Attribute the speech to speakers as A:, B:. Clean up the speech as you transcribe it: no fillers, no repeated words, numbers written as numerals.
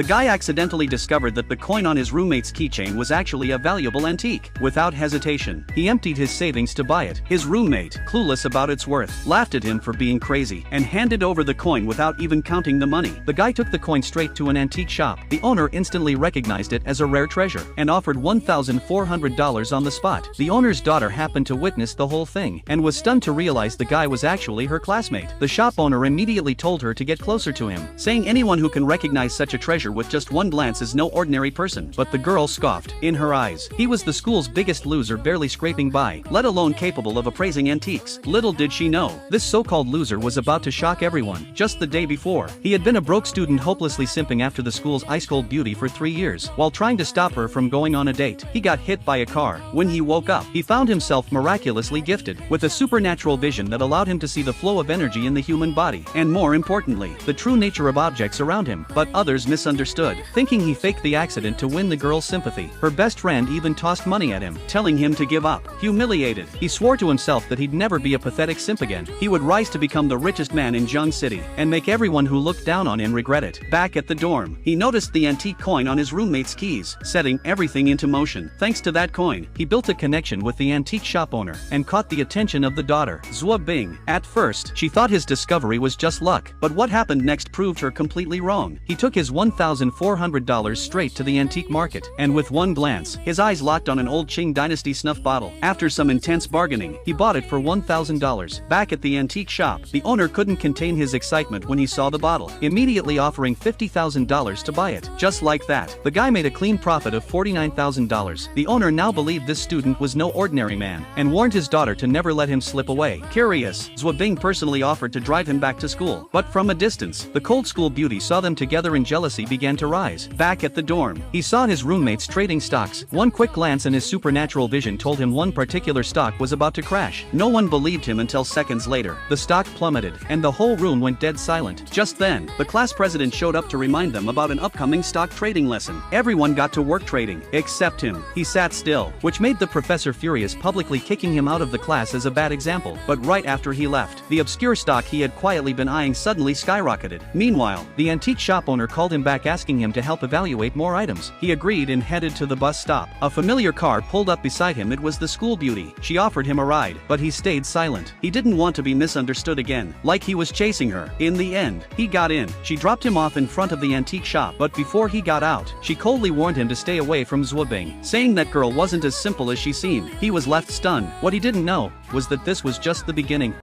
A: The guy accidentally discovered that the coin on his roommate's keychain was actually a valuable antique. Without hesitation, he emptied his savings to buy it. His roommate, clueless about its worth, laughed at him for being crazy and handed over the coin without even counting the money. The guy took the coin straight to an antique shop. The owner instantly recognized it as a rare treasure and offered $1,400 on the spot. The owner's daughter happened to witness the whole thing and was stunned to realize the guy was actually her classmate. The shop owner immediately told her to get closer to him, saying anyone who can recognize such a treasure with just one glance is no ordinary person. But the girl scoffed. In her eyes, he was the school's biggest loser, barely scraping by, let alone capable of appraising antiques. Little did she know, this so-called loser was about to shock everyone. Just the day before, he had been a broke student hopelessly simping after the school's ice-cold beauty for 3 years. While trying to stop her from going on a date, he got hit by a car. When he woke up, he found himself miraculously gifted with a supernatural vision that allowed him to see the flow of energy in the human body, and more importantly, the true nature of objects around him. But others misunderstood, thinking he faked the accident to win the girl's sympathy. Her best friend even tossed money at him, telling him to give up. Humiliated, he swore to himself that he'd never be a pathetic simp again. He would rise to become the richest man in Jung City and make everyone who looked down on him regret it. Back at the dorm, he noticed the antique coin on his roommate's keys, setting everything into motion. Thanks to that coin, he built a connection with the antique shop owner and caught the attention of the daughter, Zhuo Bing. At first, she thought his discovery was just luck, but what happened next proved her completely wrong. He took his $1,400 straight to the antique market, and with one glance, his eyes locked on an old Qing Dynasty snuff bottle. After some intense bargaining, he bought it for $1,000. Back at the antique shop, the owner couldn't contain his excitement when he saw the bottle, immediately offering $50,000 to buy it. Just like that, the guy made a clean profit of $49,000. The owner now believed this student was no ordinary man, and warned his daughter to never let him slip away. Curious, Zhuo Bing personally offered to drive him back to school, but from a distance, the cold school beauty saw them together and jealousy began to rise. Back at the dorm, he saw his roommates trading stocks. One quick glance and his supernatural vision told him one particular stock was about to crash. No one believed him until seconds later. The stock plummeted, and the whole room went dead silent. Just then, the class president showed up to remind them about an upcoming stock trading lesson. Everyone got to work trading, except him. He sat still, which made the professor furious, publicly kicking him out of the class as a bad example. But right after he left, the obscure stock he had quietly been eyeing suddenly skyrocketed. Meanwhile, the antique shop owner called him back asking him to help evaluate more items. He agreed and headed to the bus stop. A familiar car pulled up beside him. It was the school beauty. She offered him a ride, but he stayed silent. He didn't want to be misunderstood again, like he was chasing her. In the end, he got in. She dropped him off in front of the antique shop, but before he got out, she coldly warned him to stay away from Zhuo Bing, saying that girl wasn't as simple as she seemed. He was left stunned. What he didn't know was that this was just the beginning.